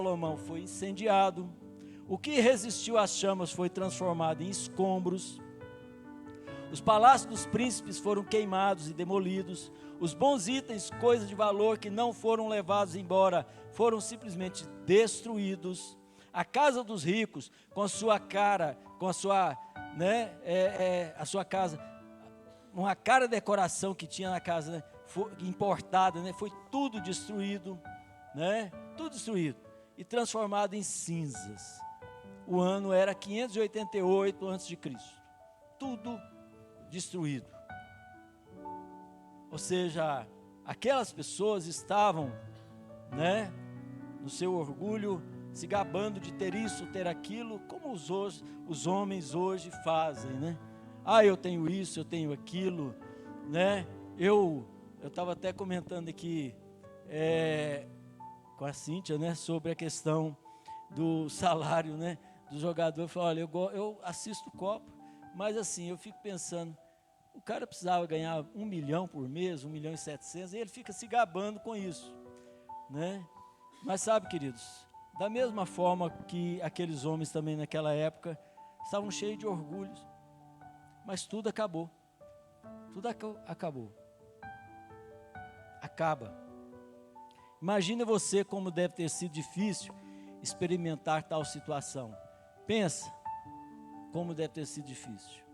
Salomão foi incendiado, o que resistiu às chamas foi transformado em escombros, os palácios dos príncipes foram queimados e demolidos, os bons itens, coisas de valor que não foram levados embora, foram simplesmente destruídos. A casa dos ricos, com a sua cara, com a sua, a sua casa, uma cara de decoração que tinha na casa, né, foi importada, né, foi tudo destruído, né, tudo destruído e transformado em cinzas. O ano era 588 a.C., tudo destruído. Ou seja, aquelas pessoas estavam, né, no seu orgulho, se gabando de ter isso, ter aquilo, como os homens hoje fazem, né? Ah, eu tenho isso, eu tenho aquilo, né? Eu estava até comentando aqui com a Cíntia, né, sobre a questão do salário, né, do jogador. Eu falei, olha, eu assisto o Copa, mas assim, eu fico pensando, o cara precisava ganhar 1 milhão por mês, 1.700.000, e ele fica se gabando com isso, né? Mas sabe, queridos, da mesma forma que aqueles homens também naquela época estavam cheios de orgulho, mas tudo acabou, acabou, acaba. Imagina você como deve ter sido difícil experimentar tal situação. Pensa como deve ter sido difícil.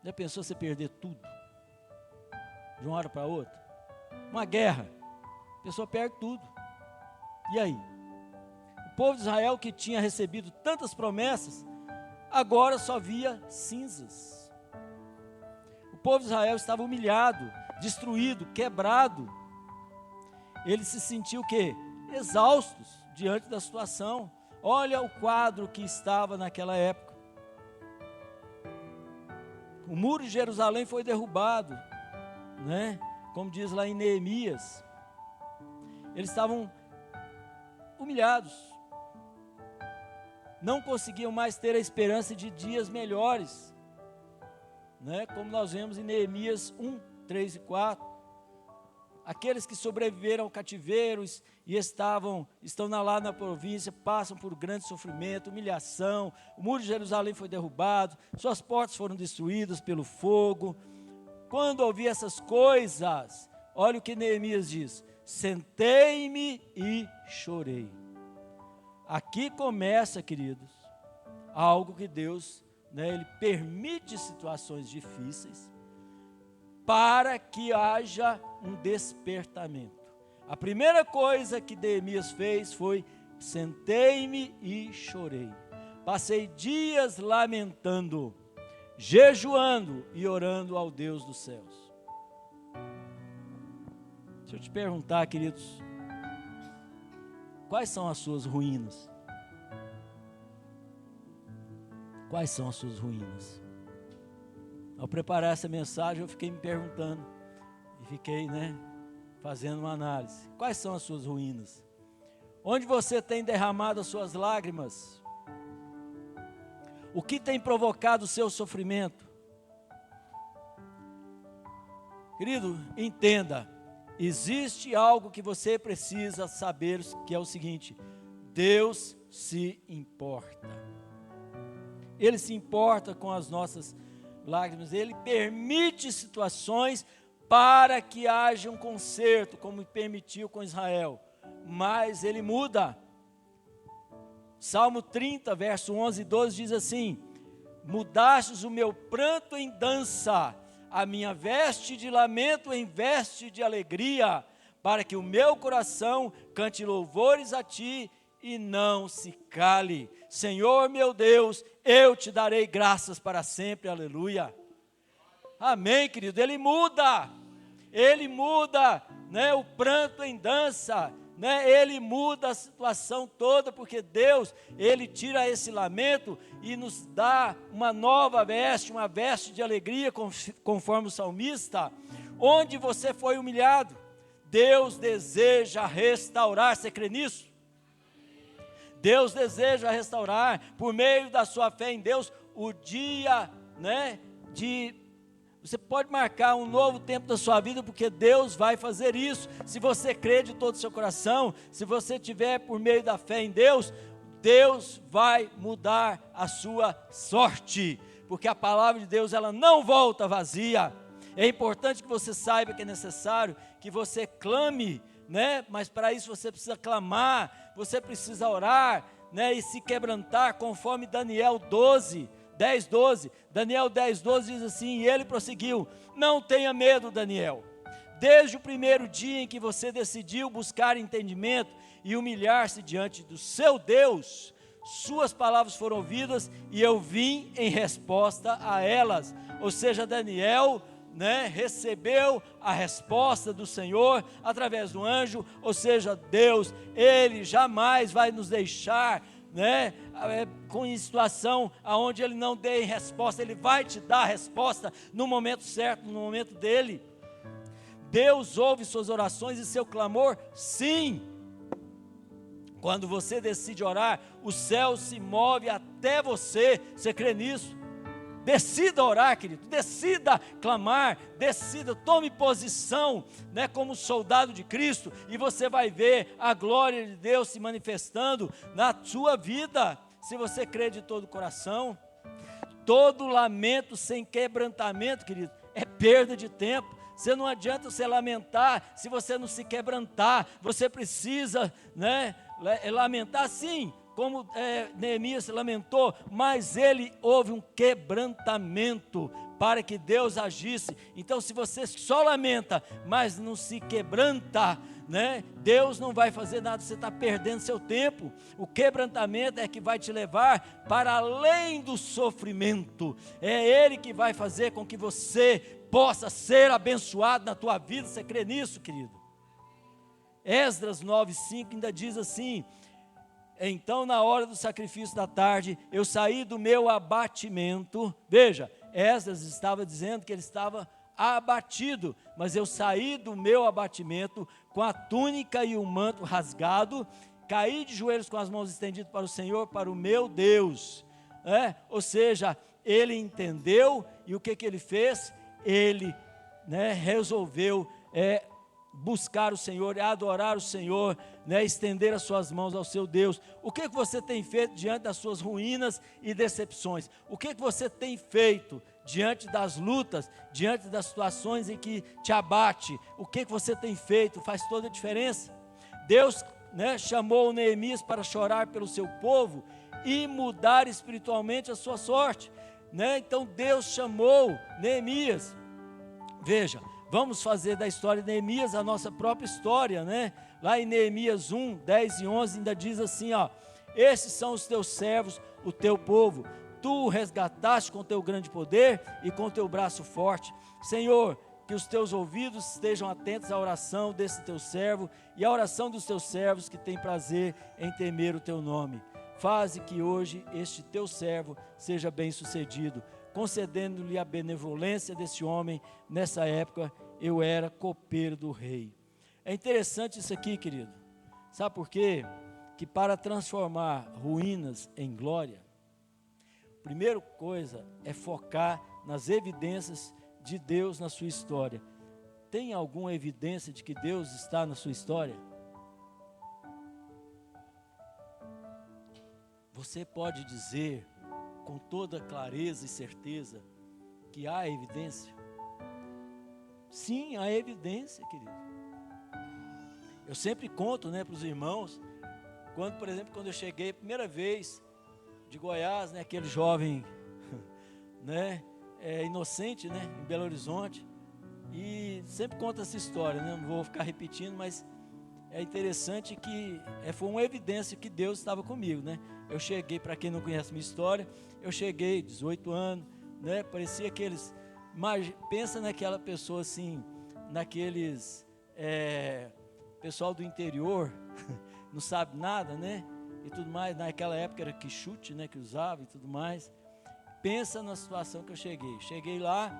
Já pensou você perder tudo de uma hora para outra? Uma guerra, a pessoa perde tudo. E aí? O povo de Israel, que tinha recebido tantas promessas, agora só via cinzas. O povo de Israel estava humilhado, destruído, quebrado. Ele se sentiu o quê? Exaustos diante da situação. Olha o quadro que estava naquela época. O muro de Jerusalém foi derrubado, né? Como diz lá em Neemias. Eles estavam humilhados. Não conseguiam mais ter a esperança de dias melhores, né? Como nós vemos em Neemias 1, 3 e 4. Aqueles que sobreviveram ao cativeiro e estão lá na província, passam por grande sofrimento, humilhação. O muro de Jerusalém foi derrubado, suas portas foram destruídas pelo fogo. Quando ouvi essas coisas, olha o que Neemias diz: sentei-me e chorei. Aqui começa, queridos, algo que Deus, né, Ele permite situações difíceis para que haja um despertamento. A primeira coisa que Neemias fez foi: sentei-me e chorei. Passei dias lamentando, jejuando e orando ao Deus dos céus. Deixa eu te perguntar, queridos, quais são as suas ruínas? Quais são as suas ruínas? Ao preparar essa mensagem, eu fiquei me perguntando e fiquei, fazendo uma análise. Quais são as suas ruínas? Onde você tem derramado as suas lágrimas? O que tem provocado o seu sofrimento? Querido, entenda, existe algo que você precisa saber, que é o seguinte: Deus se importa. Ele se importa com as nossas lágrimas. Ele permite situações para que haja um conserto, como permitiu com Israel, mas Ele muda. Salmo 30, verso 11 e 12 diz assim: mudastes o meu pranto em dança, a minha veste de lamento em veste de alegria, para que o meu coração cante louvores a Ti e não se cale. Senhor meu Deus, eu Te darei graças para sempre, aleluia. Amém, querido. Ele muda, o pranto em dança, Ele muda a situação toda, porque Deus, Ele tira esse lamento e nos dá uma nova veste, uma veste de alegria, conforme o salmista. Onde você foi humilhado, Deus deseja restaurar. Você crê nisso? Deus deseja restaurar, por meio da sua fé em Deus, o dia, de Você pode marcar um novo tempo da sua vida, porque Deus vai fazer isso. Se você crê de todo o seu coração, se você tiver por meio da fé em Deus, Deus vai mudar a sua sorte, porque a palavra de Deus, ela não volta vazia. É importante que você saiba que é necessário que você clame, né? Mas para isso você precisa clamar, você precisa orar, né? E se quebrantar, conforme Daniel 10:12. Daniel 10:12 diz assim, e ele prosseguiu: não tenha medo, Daniel. Desde o primeiro dia em que você decidiu buscar entendimento e humilhar-se diante do seu Deus, suas palavras foram ouvidas e eu vim em resposta a elas. Ou seja, Daniel, né, recebeu a resposta do Senhor através do anjo. Ou seja, Deus, Ele jamais vai nos deixar, né, com situação aonde Ele não dê resposta. Ele vai te dar a resposta no momento certo, no momento dEle. Deus ouve suas orações e seu clamor, sim. Quando você decide orar, o céu se move até você. Você crê nisso? Decida orar, querido, decida clamar, decida, tome posição, né, como soldado de Cristo, e você vai ver a glória de Deus se manifestando na sua vida, se você crê de todo o coração. Todo lamento sem quebrantamento, querido, é perda de tempo. Você não adianta você lamentar se você não se quebrantar. Você precisa, né, lamentar sim, como Neemias lamentou, mas houve um quebrantamento para que Deus agisse. Então, se você só lamenta, mas não se quebranta, né, Deus não vai fazer nada, você está perdendo seu tempo. O quebrantamento é que vai te levar para além do sofrimento. É Ele que vai fazer com que você possa ser abençoado na tua vida. Você crê nisso, querido? Esdras 9:5 ainda diz assim: então na hora do sacrifício da tarde, eu saí do meu abatimento. Veja, Esdras estava dizendo que ele estava abatido, mas eu saí do meu abatimento com a túnica e o manto rasgado, caí de joelhos com as mãos estendidas para o Senhor, para o meu Deus. Ou seja, ele entendeu, e o que ele fez? Ele, né, resolveu buscar o Senhor, adorar o Senhor, né, estender as suas mãos ao seu Deus. O que você tem feito diante das suas ruínas e decepções? O que você tem feito diante das lutas, diante das situações em que te abate? O que você tem feito? Faz toda a diferença. Deus, né, chamou Neemias para chorar pelo seu povo e mudar espiritualmente a sua sorte, né? Então Deus chamou Neemias. Veja, vamos fazer da história de Neemias a nossa própria história, né? Lá em Neemias 1:10 e 11 ainda diz assim, ó: esses são os teus servos, o teu povo, tu o resgataste com teu grande poder e com teu braço forte. Senhor, que os teus ouvidos estejam atentos à oração desse teu servo e à oração dos teus servos que têm prazer em temer o teu nome. Faze que hoje este teu servo seja bem sucedido, concedendo-lhe a benevolência desse homem. Nessa época eu era copeiro do rei. É interessante isso aqui, querido. Sabe por quê? Que para transformar ruínas em glória, a primeira coisa é focar nas evidências de Deus na sua história. Tem alguma evidência de que Deus está na sua história? Você pode dizer com toda clareza e certeza que há evidência? Sim, há evidência, querido. Eu sempre conto, né, para os irmãos, quando, por exemplo, quando eu cheguei a primeira vez de Goiás, né, aquele jovem, né, inocente, né, em Belo Horizonte, e sempre conto essa história, né, não vou ficar repetindo, mas é interessante que foi uma evidência que Deus estava comigo, né? Eu cheguei, para quem não conhece minha história, eu cheguei, 18 anos, né? Parecia aqueles, pensa naquela pessoa assim, naqueles, pessoal do interior, não sabe nada, né? E tudo mais, naquela época era quichute, né? Que usava e tudo mais. Pensa na situação que eu cheguei lá,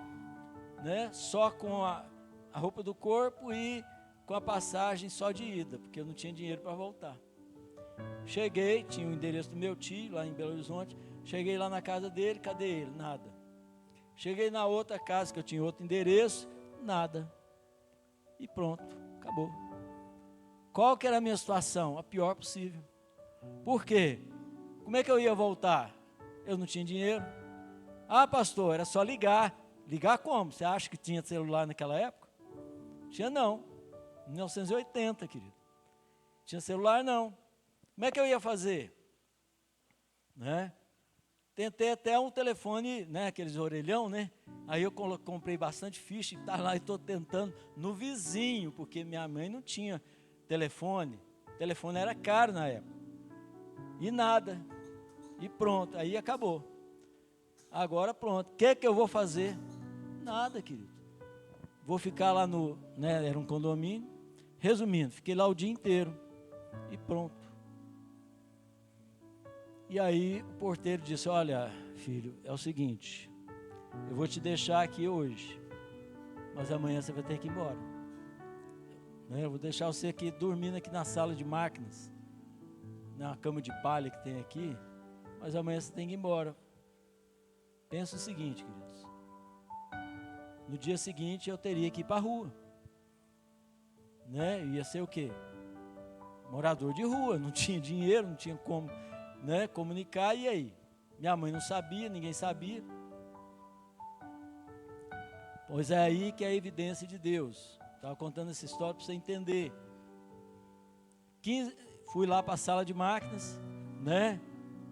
né? Só com a roupa do corpo e com a passagem só de ida, porque eu não tinha dinheiro para voltar. Cheguei, tinha o endereço do meu tio lá em Belo Horizonte. Cheguei lá na casa dele, cadê ele? Nada. Cheguei na outra casa, que eu tinha outro endereço, nada. E pronto, acabou. Qual que era a minha situação? A pior possível. Por quê? Como é que eu ia voltar? Eu não tinha dinheiro. Ah, pastor, era só ligar. Ligar como? Você acha que tinha celular naquela época? Tinha não. 1980, querido. Tinha celular não. Como é que eu ia fazer? Né? Tentei até um telefone, né, aqueles orelhão, né? Aí eu comprei bastante ficha e tá lá e estou tentando no vizinho, porque minha mãe não tinha telefone. O telefone era caro na época. E nada. E pronto, aí acabou. Agora pronto. O que eu vou fazer? Nada, querido. Vou ficar lá no, né, era um condomínio. Resumindo, fiquei lá o dia inteiro. E pronto. E aí o porteiro disse, olha, filho, é o seguinte, eu vou te deixar aqui hoje, mas amanhã você vai ter que ir embora. Eu vou deixar você aqui dormindo aqui na sala de máquinas, na cama de palha que tem aqui, mas amanhã você tem que ir embora. Pensa o seguinte, queridos, no dia seguinte eu teria que ir para a rua, né? Ia ser o quê? Morador de rua, não tinha dinheiro, não tinha como, né, comunicar, e aí? Minha mãe não sabia, ninguém sabia. Pois é aí que é a evidência de Deus. Estava contando essa história para você entender. Fui lá para a sala de máquinas, né,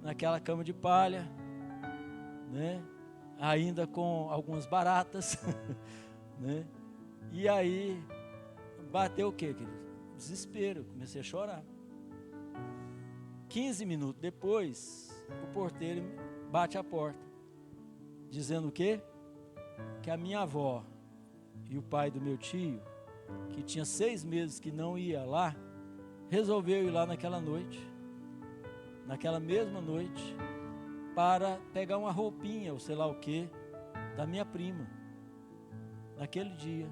naquela cama de palha, né, ainda com algumas baratas, né, e aí bateu o quê, querido? Desespero, comecei a chorar. 15 minutos depois, o porteiro bate a porta, dizendo o quê? Que a minha avó e o pai do meu tio, que tinha 6 meses que não ia lá, resolveu ir lá naquela noite, naquela mesma noite, para pegar uma roupinha, ou sei lá o quê, da minha prima, naquele dia.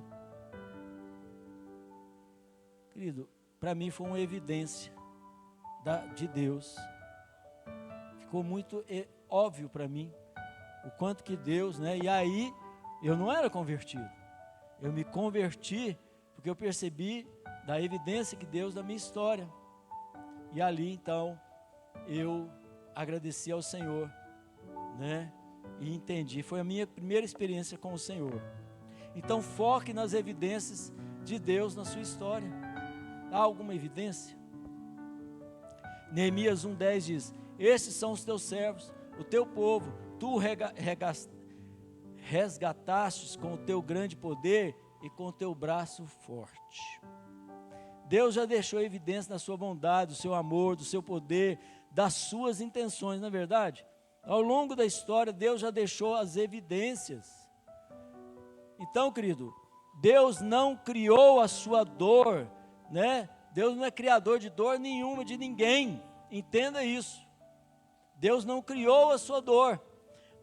Querido, para mim foi uma evidência de Deus. Ficou muito óbvio para mim o quanto que Deus, né? E aí eu não era convertido. Eu me converti porque eu percebi da evidência que Deus da minha história. E ali então eu agradeci ao Senhor, né? E entendi. Foi a minha primeira experiência com o Senhor. Então foque nas evidências de Deus na sua história. Há alguma evidência? Neemias 1:10 diz: esses são os teus servos, o teu povo, tu resgatastes com o teu grande poder e com o teu braço forte. Deus já deixou evidência da sua bondade, do seu amor, do seu poder, das suas intenções, não é verdade? Ao longo da história, Deus já deixou as evidências. Então, querido, Deus não criou a sua dor, né? Deus não é criador de dor nenhuma de ninguém, entenda isso. Deus não criou a sua dor,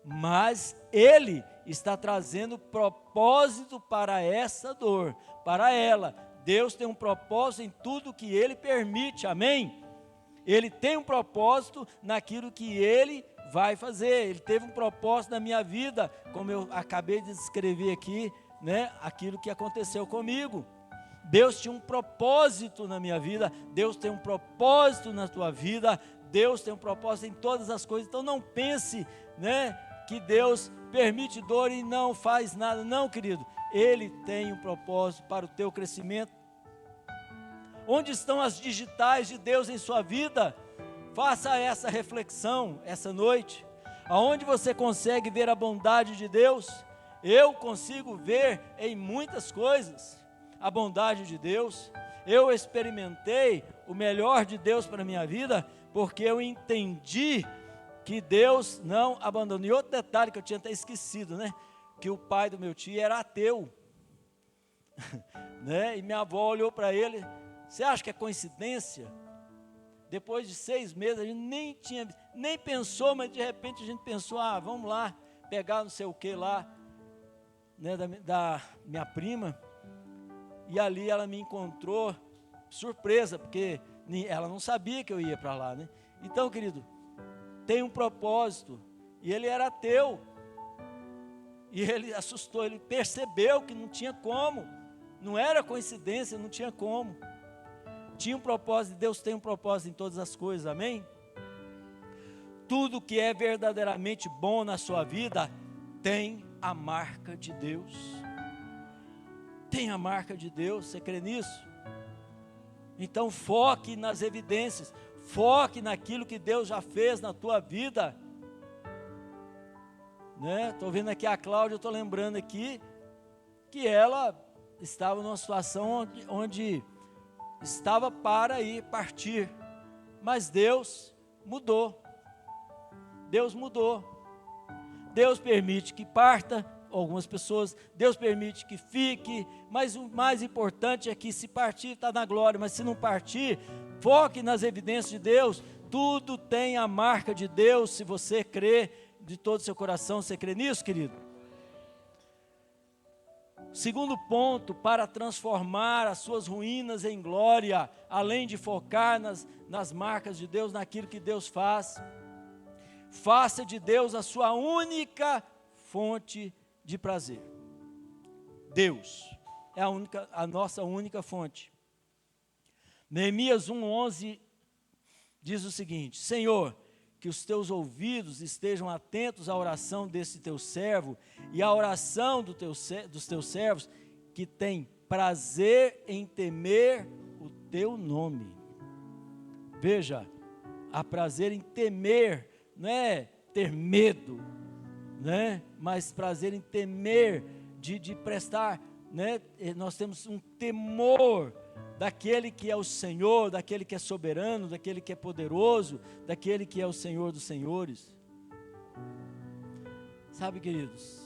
mas Ele está trazendo propósito para essa dor, para ela. Deus tem um propósito em tudo que Ele permite, amém? Ele tem um propósito naquilo que Ele vai fazer. Ele teve um propósito na minha vida, como eu acabei de descrever aqui, né? Aquilo que aconteceu comigo. Deus tinha um propósito na minha vida, Deus tem um propósito na tua vida, Deus tem um propósito em todas as coisas. Então não pense, né, que Deus permite dor e não faz nada. Não, querido, Ele tem um propósito para o teu crescimento. Onde estão as digitais de Deus em sua vida? Faça essa reflexão essa noite. Aonde você consegue ver a bondade de Deus? Eu consigo ver em muitas coisas a bondade de Deus. Eu experimentei o melhor de Deus para a minha vida, porque eu entendi que Deus não abandonou. E outro detalhe que eu tinha até esquecido, né? Que o pai do meu tio era ateu. Né? E minha avó olhou para ele: você acha que é coincidência? Depois de 6 meses, a gente nem pensou, mas de repente a gente pensou: ah, vamos lá, pegar não sei o que lá, né, da minha prima. E ali ela me encontrou, surpresa, porque ela não sabia que eu ia para lá, né? Então, querido, tem um propósito, e ele era ateu. E ele assustou, ele percebeu que não tinha como, não era coincidência, não tinha como. Tinha um propósito, Deus tem um propósito em todas as coisas, amém? Tudo que é verdadeiramente bom na sua vida tem a marca de Deus. Tem a marca de Deus, você crê nisso? Então foque nas evidências, foque naquilo que Deus já fez na tua vida. Estou vendo aqui a Cláudia, estou lembrando aqui que ela estava numa situação onde estava para ir partir, mas Deus mudou. Deus mudou. Deus permite que parta algumas pessoas, Deus permite que fique, mas o mais importante é que se partir está na glória, mas se não partir, foque nas evidências de Deus. Tudo tem a marca de Deus, se você crê de todo o seu coração. Você crê nisso, querido? Segundo ponto, para transformar as suas ruínas em glória, além de focar nas marcas de Deus, naquilo que Deus faz, faça de Deus a sua única fonte de prazer. Deus é a nossa única fonte. Neemias 1:11 diz o seguinte: Senhor, que os teus ouvidos estejam atentos à oração desse teu servo e à oração dos teus servos, que têm prazer em temer o teu nome. Veja, há prazer em temer, não é ter medo, né? Mas prazer em temer, de prestar, né? Nós temos um temor daquele que é o Senhor, daquele que é soberano, daquele que é poderoso, daquele que é o Senhor dos senhores. Sabe, queridos,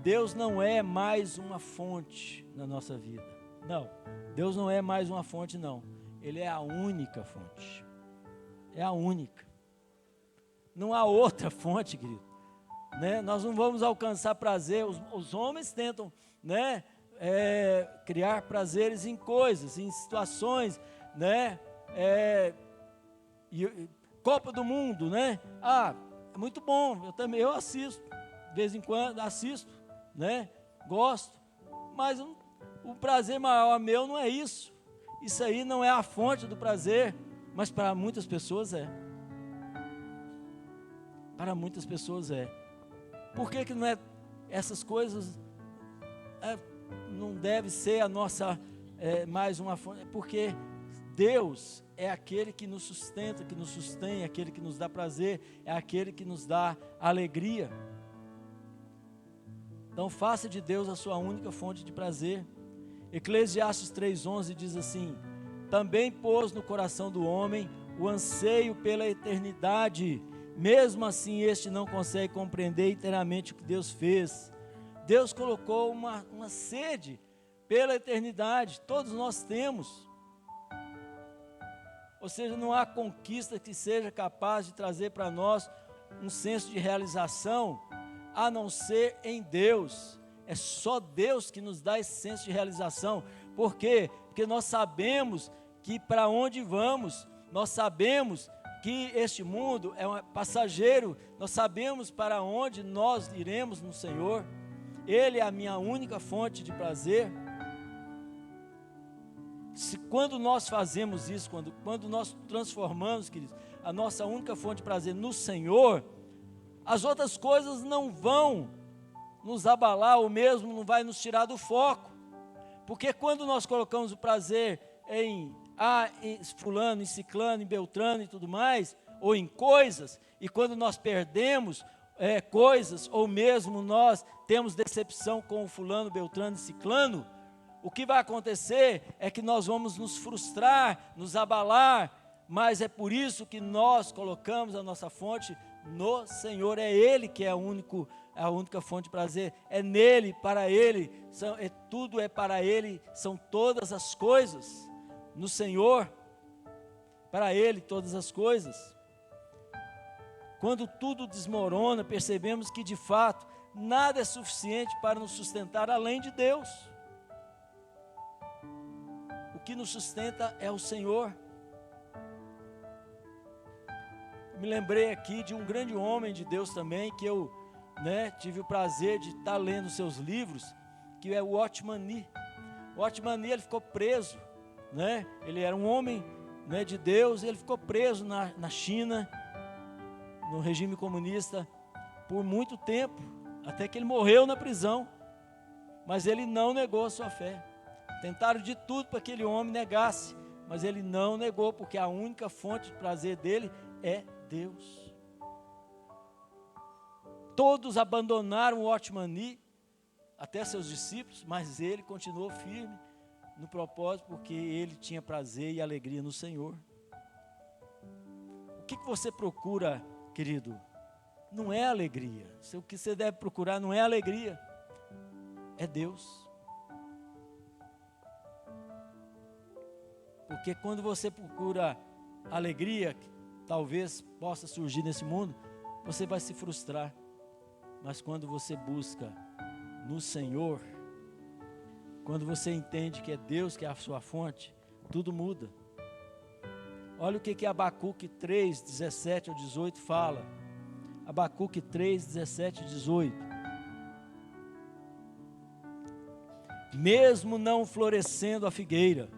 Deus não é mais uma fonte na nossa vida. Não, Deus não é mais uma fonte, não. Ele é a única fonte. É a única. Não há outra fonte, querido. Né? Nós não vamos alcançar prazer. Os homens tentam, né, criar prazeres em coisas, em situações, né? Copa do Mundo, né? É muito bom. Eu assisto, de vez em quando assisto, né? Gosto. Mas o prazer maior meu não é isso. Isso aí não é a fonte do prazer, mas para muitas pessoas é. Para muitas pessoas é. Por que não é essas coisas? Não deve ser a nossa mais uma fonte. É porque Deus é aquele que nos sustenta, que nos sustém, é aquele que nos dá prazer, é aquele que nos dá alegria. Então faça de Deus a sua única fonte de prazer. Eclesiastes 3:11 diz assim: também pôs no coração do homem o anseio pela eternidade. Mesmo assim, este não consegue compreender inteiramente o que Deus fez. Deus colocou uma sede pela eternidade, todos nós temos. Ou seja, não há conquista que seja capaz de trazer para nós um senso de realização, a não ser em Deus. É só Deus que nos dá esse senso de realização. Por quê? Porque nós sabemos que para onde vamos, nós sabemos que este mundo é passageiro, nós sabemos para onde nós iremos no Senhor. Ele é a minha única fonte de prazer. Quando nós fazemos isso, quando nós transformamos, queridos, a nossa única fonte de prazer no Senhor, as outras coisas não vão nos abalar, ou mesmo não vai nos tirar do foco. Porque quando nós colocamos o prazer em fulano, em ciclano, em beltrano e tudo mais, ou em coisas, e quando nós perdemos coisas, ou mesmo nós temos decepção com o fulano, beltrano e ciclano, o que vai acontecer é que nós vamos nos frustrar, nos abalar, mas é por isso que nós colocamos a nossa fonte no Senhor. É Ele que é a única fonte de prazer, é nele, para Ele, tudo é para Ele, são todas as coisas, no Senhor, para Ele todas as coisas. Quando tudo desmorona, percebemos que de fato nada é suficiente para nos sustentar além de Deus. O que nos sustenta é o Senhor. Me lembrei aqui de um grande homem de Deus também, que eu né, tive o prazer de estar lendo seus livros, que é o Watchman Nee. O Watchman Nee, ele ficou preso, né? Ele era um homem, né, de Deus, ele ficou preso na China, no regime comunista, por muito tempo, até que ele morreu na prisão, mas ele não negou a sua fé. Tentaram de tudo para que aquele homem negasse, mas ele não negou, porque a única fonte de prazer dele é Deus. Todos abandonaram o Watchman Nee, até seus discípulos, mas ele continuou firme no propósito, porque ele tinha prazer e alegria no Senhor. O que você procura, querido? Não é alegria. O que você deve procurar não é alegria, é Deus. Porque quando você procura alegria, que talvez possa surgir nesse mundo, você vai se frustrar. Mas quando você busca no Senhor, quando você entende que é Deus que é a sua fonte, tudo muda. Olha o que Abacuque 3, 17 ao 18 fala. Abacuque 3, 17 e 18. Mesmo não florescendo a figueira,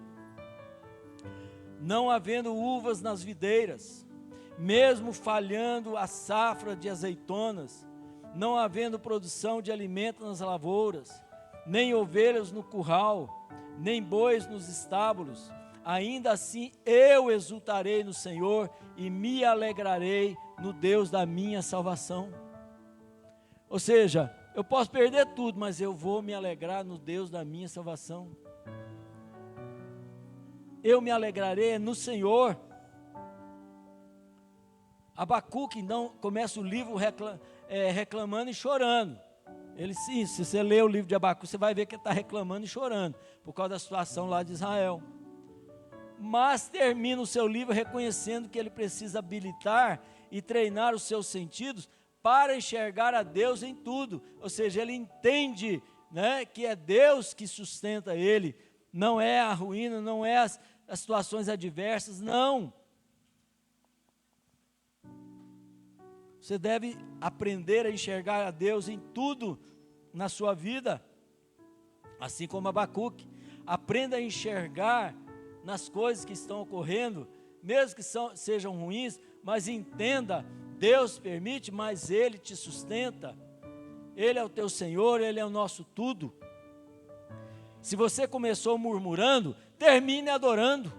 não havendo uvas nas videiras, mesmo falhando a safra de azeitonas, não havendo produção de alimento nas lavouras, nem ovelhas no curral, nem bois nos estábulos, ainda assim eu exultarei no Senhor e me alegrarei no Deus da minha salvação. Ou seja, eu posso perder tudo, mas eu vou me alegrar no Deus da minha salvação. Eu me alegrarei no Senhor. Abacuque não começa o livro reclamando e chorando. Ele sim, se você ler o livro de Abacuque, você vai ver que ele está reclamando e chorando, por causa da situação lá de Israel. Mas termina o seu livro reconhecendo que ele precisa habilitar e treinar os seus sentidos para enxergar a Deus em tudo. Ou seja, ele entende, né, que é Deus que sustenta ele, não é a ruína, não é as situações adversas, não. Você deve aprender a enxergar a Deus em tudo na sua vida, assim como Abacuque. Aprenda a enxergar nas coisas que estão ocorrendo, mesmo que sejam ruins, mas entenda, Deus permite, mas Ele te sustenta. Ele é o teu Senhor, Ele é o nosso tudo. Se você começou murmurando, termine adorando.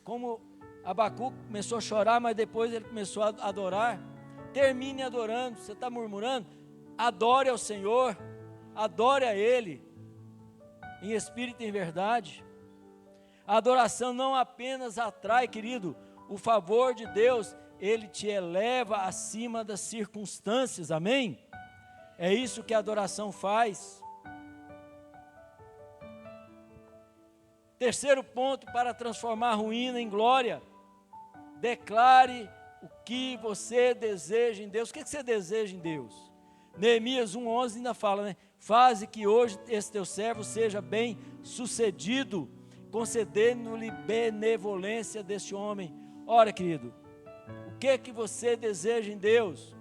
Como Abacuque começou a chorar, mas depois ele começou a adorar. Termine adorando. Você está murmurando? Adore ao Senhor, adore a Ele, em espírito e em verdade. A adoração não apenas atrai, querido, o favor de Deus, Ele te eleva acima das circunstâncias, amém? É isso que a adoração faz. Terceiro ponto para transformar a ruína em glória: declare o que você deseja em Deus. O que você deseja em Deus? Neemias 1,11 ainda fala, né? Faze que hoje esse teu servo seja bem sucedido, concedendo-lhe benevolência deste homem. Ora, querido, o que você deseja em Deus?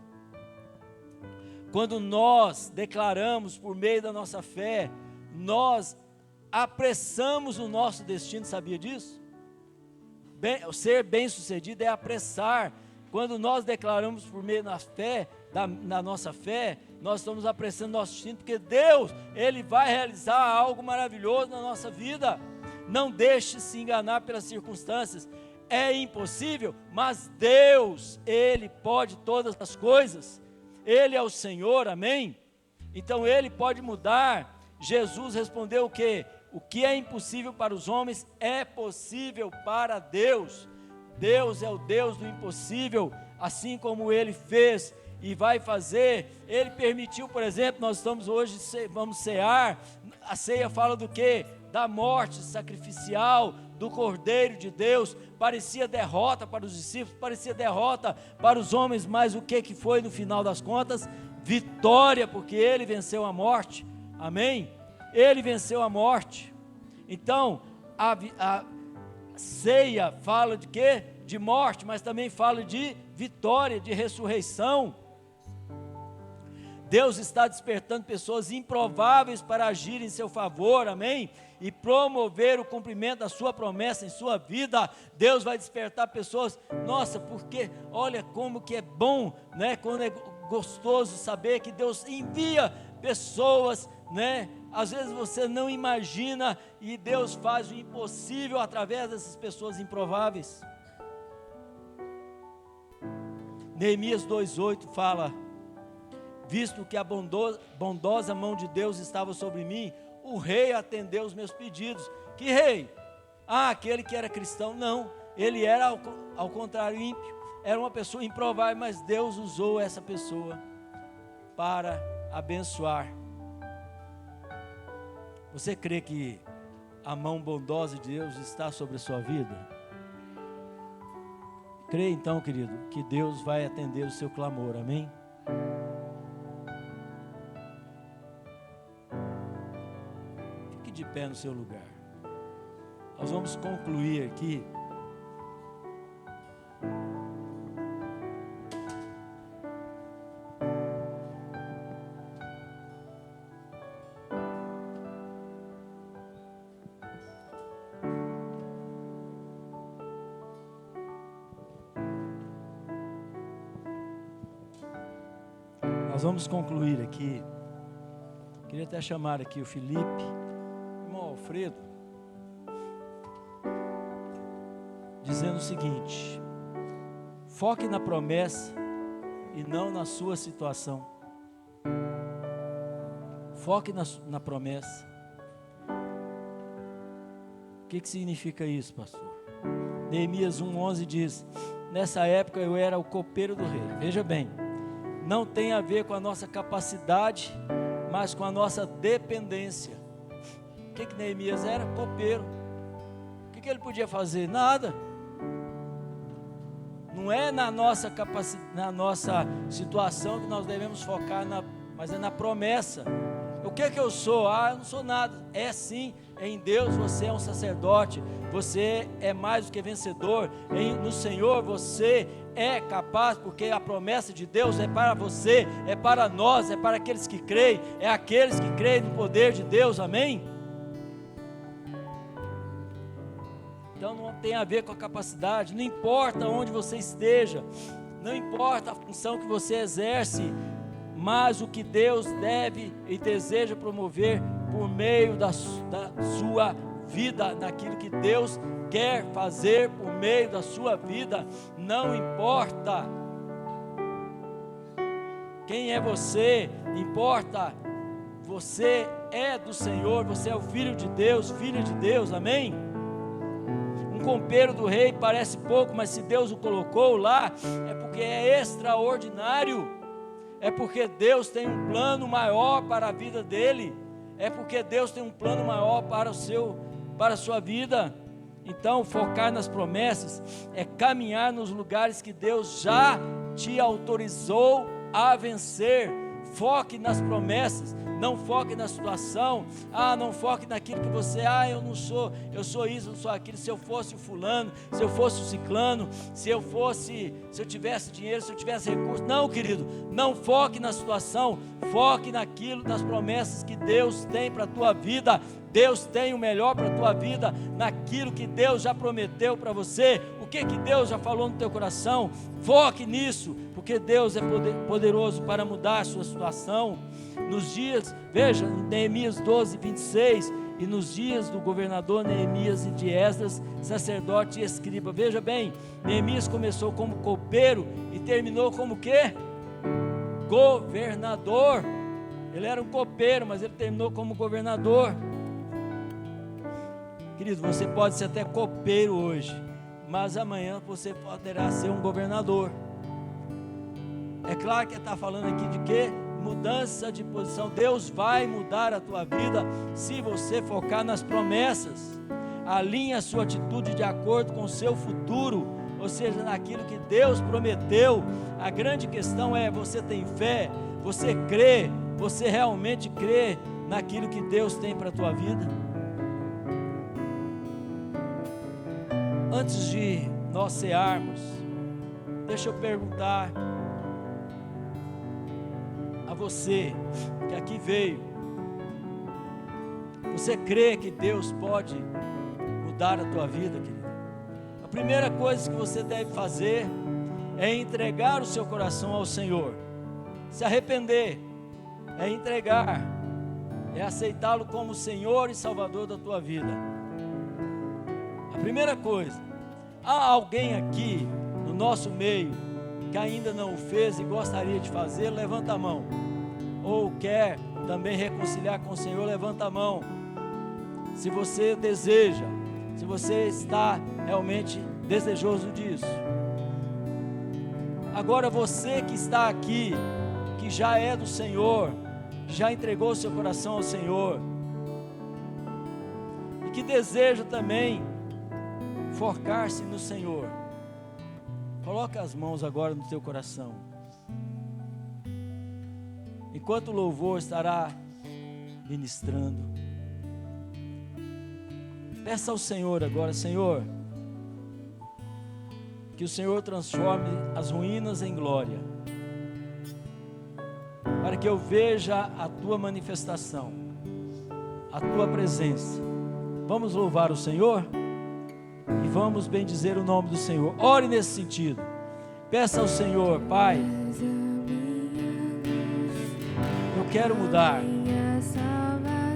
Quando nós declaramos por meio da nossa fé, nós apressamos o nosso destino, sabia disso? Ser bem-sucedido é apressar. Quando nós declaramos por meio da fé, da nossa fé, nós estamos apressando nosso destino, porque Deus, Ele vai realizar algo maravilhoso na nossa vida. Não deixe se enganar pelas circunstâncias. É impossível, mas Deus, Ele pode todas as coisas. Ele é o Senhor, amém? Então Ele pode mudar. Jesus respondeu o quê? O que é impossível para os homens é possível para Deus. Deus é o Deus do impossível, assim como Ele fez e vai fazer. Ele permitiu, por exemplo, nós estamos hoje, vamos cear. A ceia fala do quê? Da morte sacrificial do Cordeiro de Deus. Parecia derrota para os discípulos, parecia derrota para os homens, mas o que foi no final das contas? Vitória, porque Ele venceu a morte, amém? Ele venceu a morte. Então, a ceia fala de quê? De morte, mas também fala de vitória, de ressurreição. Deus está despertando pessoas improváveis para agir em seu favor, amém? E promover o cumprimento da sua promessa em sua vida. Deus vai despertar pessoas, nossa, porque olha como que é bom, né? Quando é gostoso saber que Deus envia pessoas, né? Às vezes você não imagina e Deus faz o impossível através dessas pessoas improváveis. Neemias 2:8 fala: visto que a bondosa mão de Deus estava sobre mim, o rei atendeu os meus pedidos. Que rei? Aquele que era cristão? Não, ele era ao contrário ímpio, era uma pessoa improvável, mas Deus usou essa pessoa para abençoar. Você crê que a mão bondosa de Deus está sobre a sua vida? Crê então, querido, que Deus vai atender o seu clamor, amém? Fique de pé no seu lugar. Nós vamos concluir aqui. Nós vamos concluir aqui. Queria até chamar aqui o Felipe, irmão Alfredo, dizendo o seguinte: foque na promessa e não na sua situação. Foque na promessa. O que significa isso, pastor? Neemias 1:11 diz: nessa época eu era o copeiro do rei. Veja bem, não tem a ver com a nossa capacidade, mas com a nossa dependência. O que Neemias era? Copeiro. O que ele podia fazer? Nada. Não é na nossa capacidade, na nossa situação que nós devemos focar, mas é na promessa. O que eu sou? Eu não sou nada. É sim, em Deus você é um sacerdote, você é mais do que vencedor, no Senhor você é capaz, porque a promessa de Deus é para você, é para nós, é para aqueles que creem, é aqueles que creem no poder de Deus, amém? Então não tem a ver com a capacidade, não importa onde você esteja, não importa a função que você exerce, mas o que Deus deve e deseja promover por meio da sua vida, naquilo que Deus quer fazer por meio da sua vida, não importa quem é você, importa, você é do Senhor, você é o filho de Deus, filha de Deus, amém? Um copeiro do rei parece pouco, mas se Deus o colocou lá, é porque é extraordinário, é porque Deus tem um plano maior para a vida dele, é porque Deus tem um plano maior para a sua vida. Então, focar nas promessas é caminhar nos lugares que Deus já te autorizou a vencer. Foque nas promessas, não foque na situação. Não foque naquilo que você, eu não sou, eu sou isso, eu não sou aquilo. Se eu fosse o fulano, se eu fosse o ciclano, se eu tivesse dinheiro, se eu tivesse recurso. Não, querido, não foque na situação, foque naquilo, nas promessas que Deus tem para a tua vida. Deus tem o melhor para a tua vida, naquilo que Deus já prometeu para você. O que Deus já falou no teu coração? Foque nisso, porque Deus é poderoso para mudar a sua situação. Nos dias, veja, em Neemias 12:26, e nos dias do governador Neemias e de Esdras, sacerdote e escriba. Veja bem, Neemias começou como copeiro e terminou como quê? Governador. Ele era um copeiro, mas ele terminou como governador. Querido, você pode ser até copeiro hoje, mas amanhã você poderá ser um governador. É claro que ele está falando aqui de quê? Mudança de posição. Deus vai mudar a tua vida se você focar nas promessas. Alinhe a sua atitude de acordo com o seu futuro, ou seja, naquilo que Deus prometeu. A grande questão é: você tem fé? Você crê? Você realmente crê naquilo que Deus tem para a tua vida? Antes de nós cearmos, deixa eu perguntar a você que aqui veio, você crê que Deus pode mudar a tua vida, querido? A primeira coisa que você deve fazer é entregar o seu coração ao Senhor. Se arrepender é entregar, é aceitá-lo como Senhor e Salvador da tua vida. A primeira coisa. Há alguém aqui no nosso meio que ainda não o fez e gostaria de fazer? Levanta a mão. Ou quer também reconciliar com o Senhor? Levanta a mão. Se você deseja, se você está realmente desejoso disso. Agora você que está aqui, que já é do Senhor, já entregou seu coração ao Senhor, e que deseja também focar-se no Senhor, coloca as mãos agora no teu coração, enquanto o louvor estará ministrando. Peça ao Senhor agora: Senhor, que o Senhor transforme as ruínas em glória, para que eu veja a tua manifestação, a tua presença. Vamos louvar o Senhor e vamos bendizer o nome do Senhor. Ore nesse sentido. Peça ao Senhor: Pai, eu quero mudar,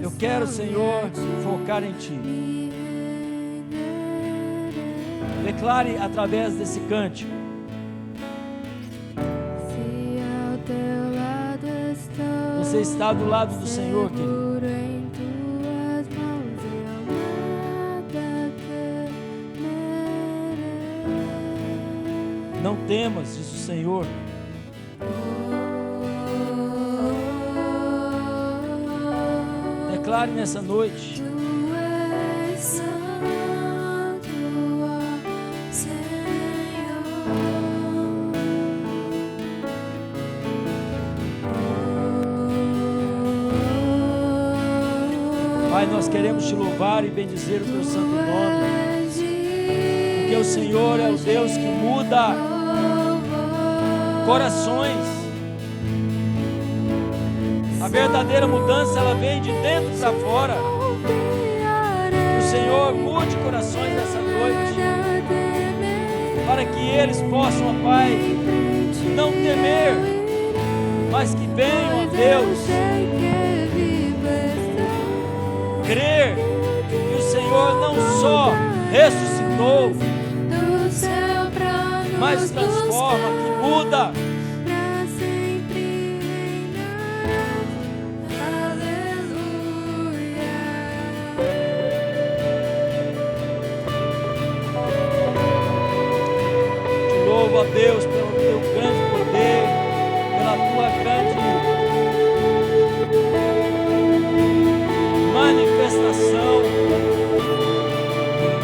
eu quero, Senhor, focar em Ti. Declare através desse cântico. Você está do lado do Senhor, querido. Não temas, diz o Senhor. Declare nessa noite. Pai, nós queremos te louvar e bendizer o teu santo nome, porque o Senhor é o Deus que muda corações. A verdadeira mudança, ela vem de dentro para fora. Que o Senhor mude corações nessa noite, para que eles possam, ó Pai, não temer, mas que venham a Deus crer que o Senhor não só ressuscitou, mas transforma, que muda. Te louvo, ó Deus, pelo teu grande poder, pela tua grande manifestação,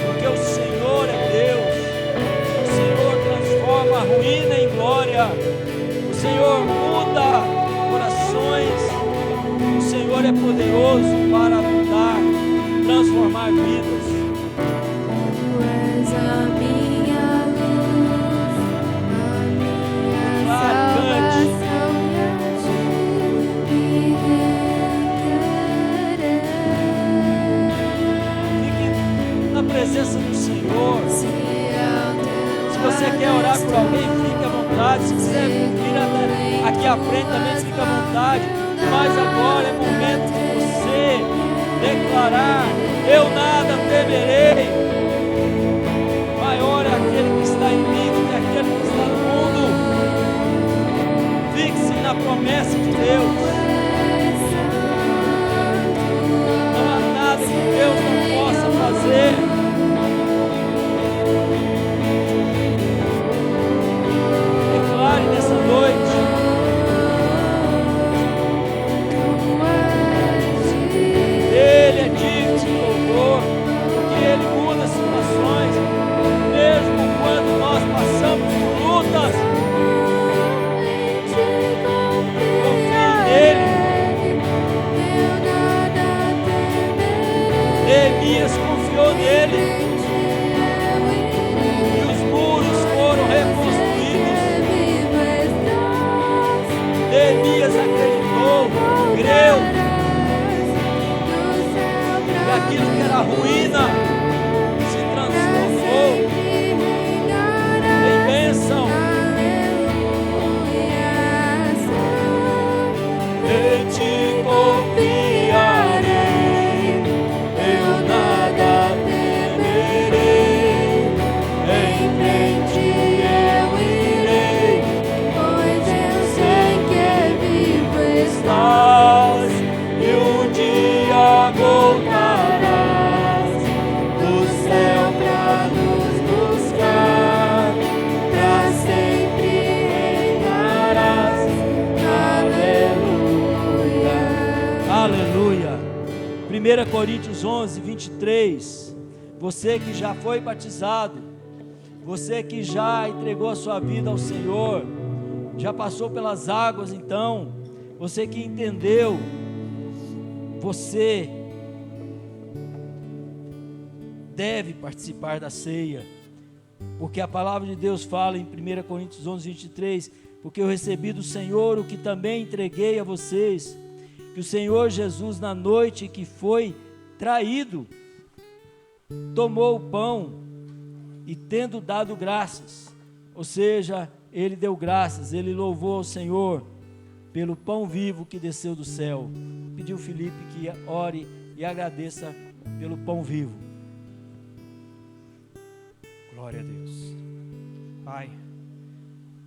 porque o Senhor é Deus. O Senhor transforma a ruína em glória, o Senhor muda corações, o Senhor é poderoso para mudar, transformar vidas. Tu és a minha luz, a minha salvação, e a ti me renderei. Fique na presença do Senhor. Se você quer orar por alguém, fique à vontade. Se quiser vir aqui à frente também, fique à vontade. Mas agora é momento de você declarar: eu nada temerei. Maior é aquele que está em mim do que aquele que está no mundo. Fixe na promessa de Deus. Não há nada que Deus não possa fazer. Declare nessa noite: Ele é digno de louvor, porque Ele muda situações, mesmo quando nós passamos por lutas. Confie nele. 1 Coríntios 11, 23, você que já foi batizado, você que já entregou a sua vida ao Senhor, já passou pelas águas, então, você que entendeu, você deve participar da ceia, porque a palavra de Deus fala em 1 Coríntios 11, 23, porque eu recebi do Senhor o que também entreguei a vocês, que o Senhor Jesus, na noite que foi traído, tomou o pão e tendo dado graças, ou seja, ele deu graças, ele louvou ao Senhor pelo pão vivo que desceu do céu. Pediu Felipe que ore e agradeça pelo pão vivo. Glória a Deus. Pai,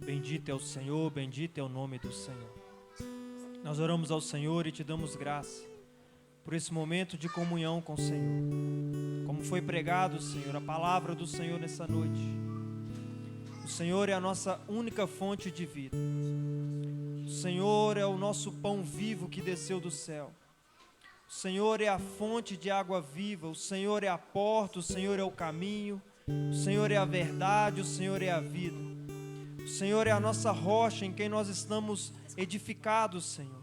bendito é o Senhor, bendito é o nome do Senhor. Nós oramos ao Senhor e te damos graça por esse momento de comunhão com o Senhor. Como foi pregado, Senhor, a palavra do Senhor nessa noite. O Senhor é a nossa única fonte de vida. O Senhor é o nosso pão vivo que desceu do céu. O Senhor é a fonte de água viva. O Senhor é a porta, o Senhor é o caminho. O Senhor é a verdade, o Senhor é a vida. O Senhor é a nossa rocha em quem nós estamos edificados, Senhor.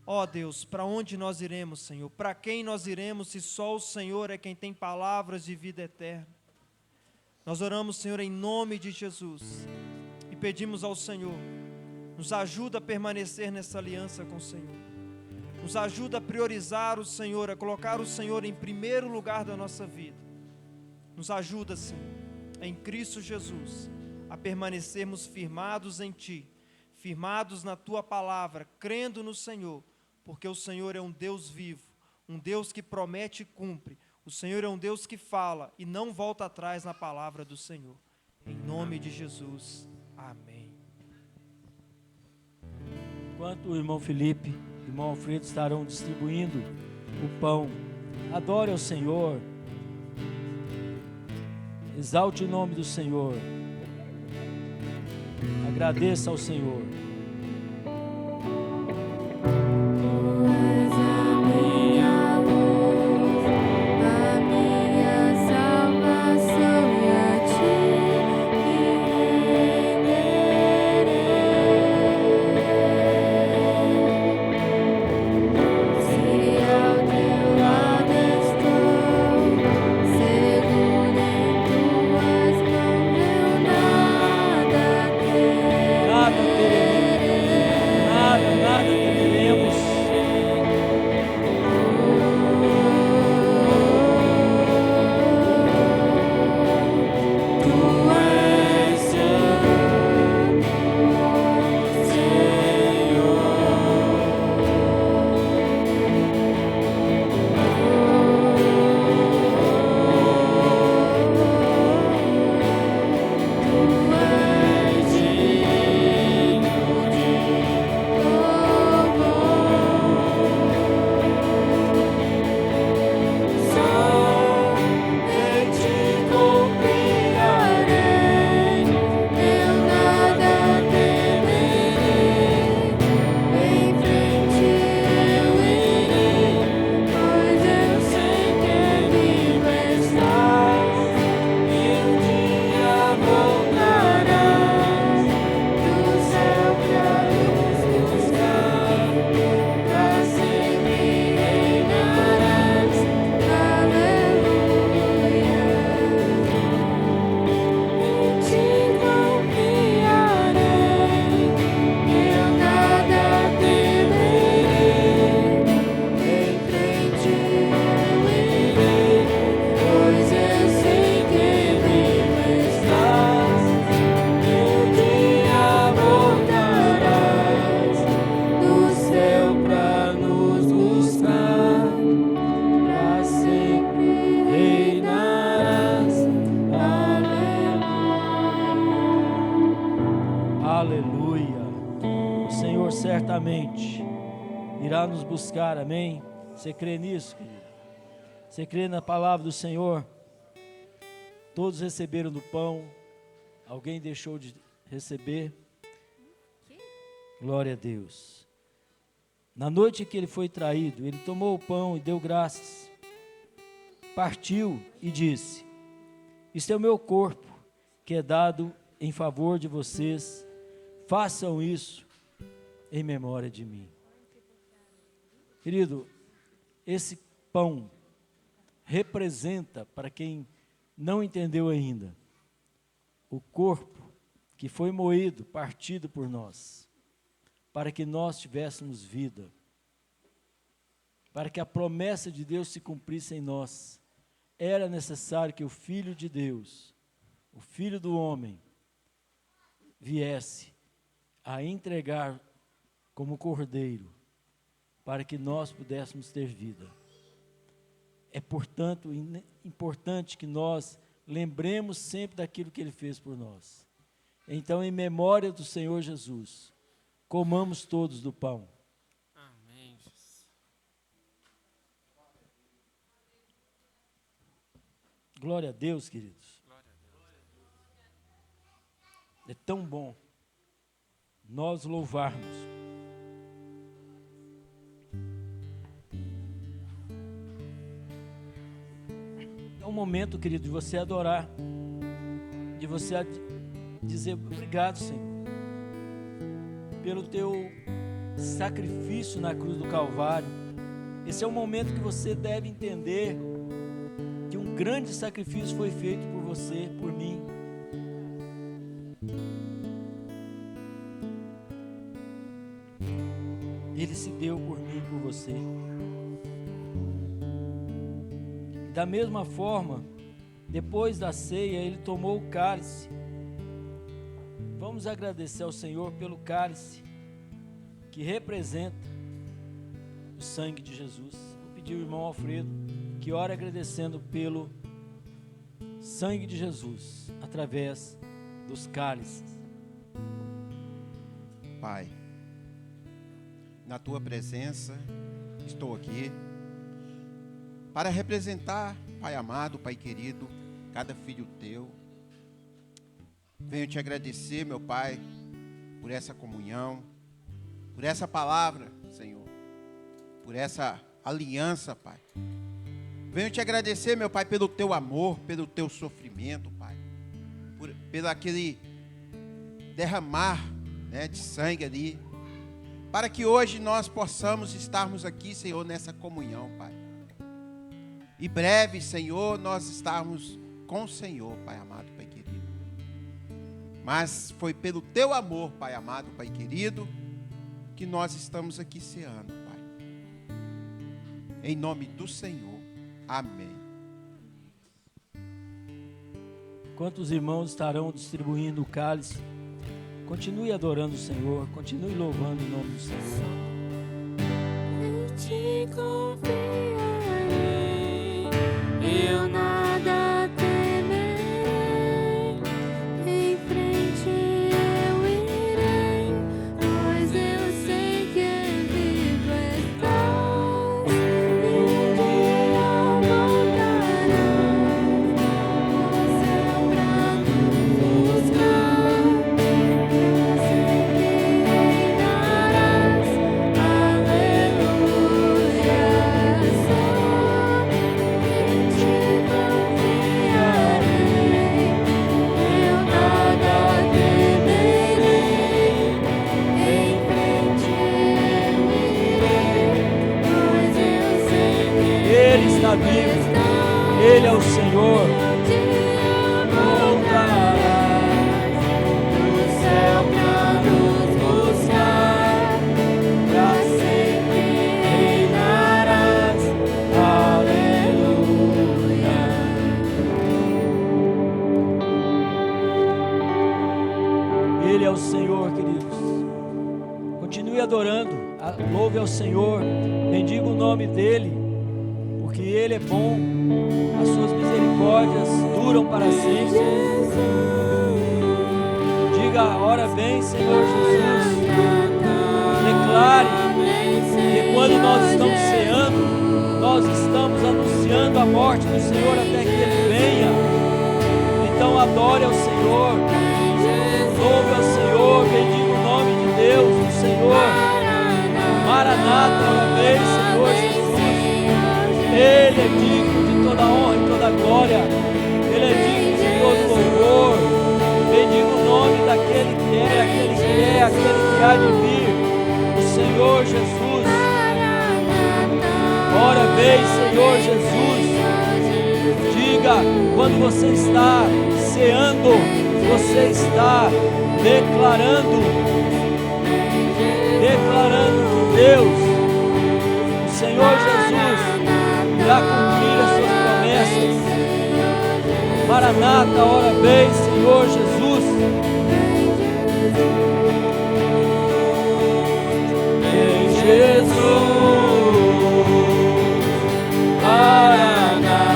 Ó Deus, para onde nós iremos, Senhor? Para quem nós iremos se só o Senhor é quem tem palavras de vida eterna? Nós oramos, Senhor, em nome de Jesus e pedimos ao Senhor, nos ajuda a permanecer nessa aliança com o Senhor. Nos ajuda a priorizar o Senhor, a colocar o Senhor em primeiro lugar da nossa vida. Nos ajuda, Senhor, em Cristo Jesus, a permanecermos firmados em Ti, firmados na Tua palavra, crendo no Senhor, porque o Senhor é um Deus vivo, um Deus que promete e cumpre. O Senhor é um Deus que fala e não volta atrás na palavra do Senhor. Em nome de Jesus, amém. Enquanto o irmão Felipe e o irmão Alfredo estarão distribuindo o pão, adore ao Senhor, exalte o nome do Senhor, agradeça ao Senhor. Certamente irá nos buscar, amém? Você crê nisso, querido? Você crê na palavra do Senhor? Todos receberam do pão, alguém deixou de receber? Glória a Deus. Na noite em que ele foi traído, ele tomou o pão e deu graças, partiu e disse: isto é o meu corpo, que é dado em favor de vocês, façam isso em memória de mim. Querido, esse pão representa, para quem não entendeu ainda, o corpo que foi moído, partido por nós, para que nós tivéssemos vida, para que a promessa de Deus se cumprisse em nós. Era necessário que o Filho de Deus, o Filho do homem, viesse a entregar como cordeiro, para que nós pudéssemos ter vida. É, portanto, importante que nós lembremos sempre daquilo que Ele fez por nós. Então, em memória do Senhor Jesus, comamos todos do pão. Amém, Jesus. Glória a Deus, queridos. É tão bom nós louvarmos. É um momento, querido, de você adorar, de você dizer obrigado, Senhor, pelo teu sacrifício na cruz do Calvário. Esse é um momento que você deve entender que um grande sacrifício foi feito por você, por mim. Ele se deu por mim e por você. Da mesma forma, depois da ceia, ele tomou o cálice. Vamos agradecer ao Senhor pelo cálice que representa o sangue de Jesus. Vou pedir ao irmão Alfredo que ore agradecendo pelo sangue de Jesus através dos cálices. Pai, na tua presença estou aqui para representar, Pai amado, Pai querido, cada filho teu. Venho te agradecer, meu Pai, por essa comunhão, por essa palavra, Senhor, por essa aliança, Pai. Venho te agradecer, meu Pai, pelo teu amor, pelo teu sofrimento, Pai, pelo aquele derramar, né, de sangue ali, para que hoje nós possamos estarmos aqui, Senhor, nessa comunhão, Pai. E breve, Senhor, nós estarmos com o Senhor, Pai amado, Pai querido. Mas foi pelo teu amor, Pai amado, Pai querido, que nós estamos aqui ceando, Pai. Em nome do Senhor. Amém. Enquanto os irmãos estarão distribuindo o cálice, continue adorando o Senhor, continue louvando o nome do Senhor. Em ti confiarei, eu nada temerei, em frente eu irei, pois eu sei que vivo estás, e um dia voltarás ao céu pra nos buscar, eu sei que reinarás, aleluia, só em ti confiarei, eu nada temerei, em frente eu irei, pois eu sei que Ele está vivo, Ele é o Senhor. um dia voltarás do céu pra nos buscar, pra sempre reinarás, aleluia. Ele é o Senhor, queridos. Continue adorando, louve ao Senhor, bendiga o nome dEle, porque Ele é bom, as suas misericórdias duram para sempre. Diga, ora bem, Senhor Jesus. Declare que quando nós estamos ceando, nós estamos anunciando a morte do Senhor até que Ele venha. Então adore ao Senhor, louve ao Senhor, bendiga o nome de Deus, do Senhor. Maranata. que há de vir, o Senhor Jesus. Ora vem, Senhor Jesus. Diga, quando você está ceando, você está declarando que Deus, o Senhor Jesus, irá cumprir as suas promessas. Maranata, ora vem, Senhor Jesus. Em Jesus, Maranata,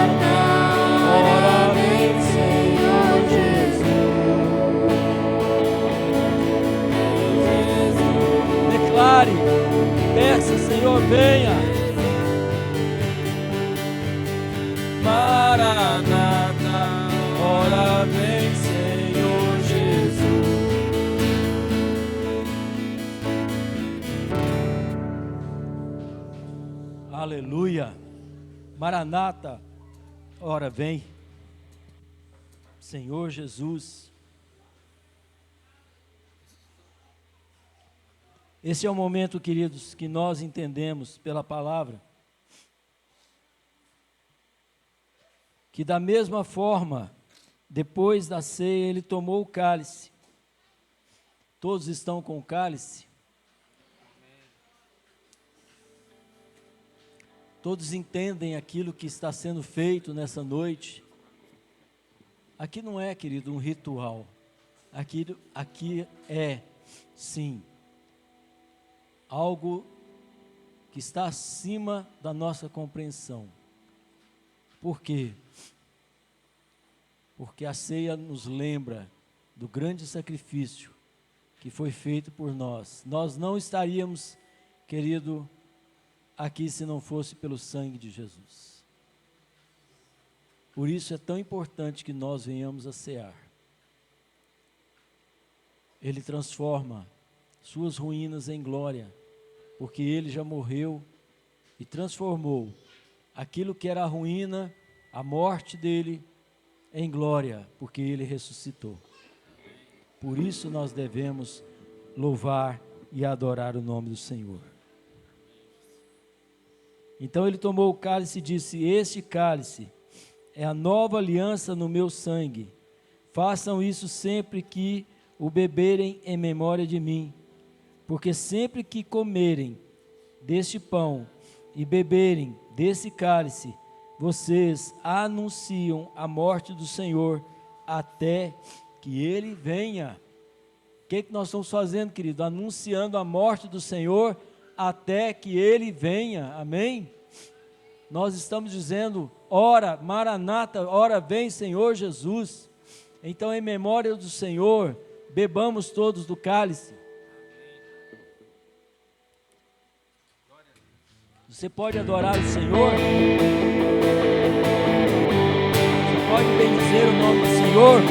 ora vem, Senhor Jesus. Declare, peça, Senhor, venha. Maranata, ora vem, Senhor Jesus. Aleluia. Maranata, ora vem, Senhor Jesus. Esse é o momento, queridos, que nós entendemos pela palavra que da mesma forma, depois da ceia, ele tomou o cálice. Todos estão com o cálice? Todos entendem aquilo que está sendo feito nessa noite? Aqui não é, querido, um ritual. Aqui é, sim, algo que está acima da nossa compreensão. Por quê? Porque a ceia nos lembra do grande sacrifício que foi feito por nós. Nós não estaríamos, querido, aqui se não fosse pelo sangue de Jesus. Por isso é tão importante que nós venhamos a cear. Ele transforma suas ruínas em glória, porque ele já morreu e transformou aquilo que era a ruína, a morte dele, em glória, porque ele ressuscitou. Por isso nós devemos louvar e adorar o nome do Senhor. Então ele tomou o cálice e disse: este cálice é a nova aliança no meu sangue. Façam isso sempre que o beberem em memória de mim. Porque sempre que comerem deste pão e beberem desse cálice, vocês anunciam a morte do Senhor até que Ele venha. O que nós estamos fazendo, querido? Anunciando a morte do Senhor até que Ele venha, amém? Nós estamos dizendo, ora, Maranata, ora vem Senhor Jesus. Então, em memória do Senhor, bebamos todos do cálice. Você pode adorar o Senhor? Você pode bendizer o nome do Senhor?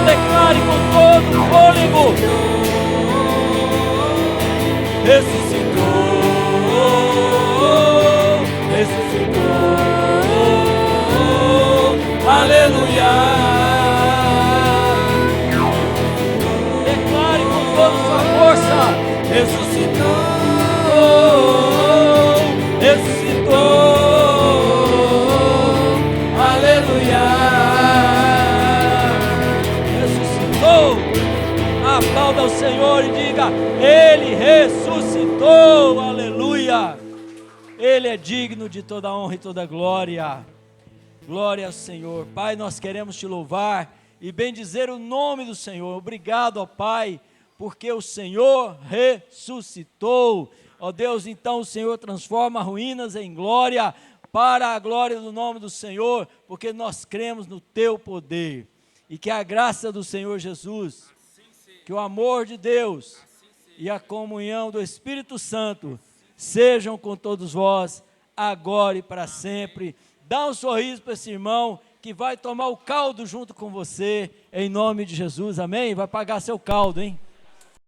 Declare com todo o fôlego. Ressuscitou, ressuscitou, aleluia. Declare com toda sua força. Ressuscitou, ressuscitou, aleluia. Aplauda o Senhor e diga: Ele ressuscitou, aleluia. Ele é digno de toda honra e toda glória. Glória ao Senhor. Pai, nós queremos te louvar e bendizer o nome do Senhor. Obrigado, ó Pai, porque o Senhor ressuscitou. Ó Deus, então o Senhor transforma ruínas em glória, para a glória do nome do Senhor, porque nós cremos no teu poder. E que a graça do Senhor Jesus, que o amor de Deus e a comunhão do Espírito Santo sejam com todos vós, agora e para sempre. Dá um sorriso para esse irmão que vai tomar o caldo junto com você, em nome de Jesus, amém? Vai pagar seu caldo, hein?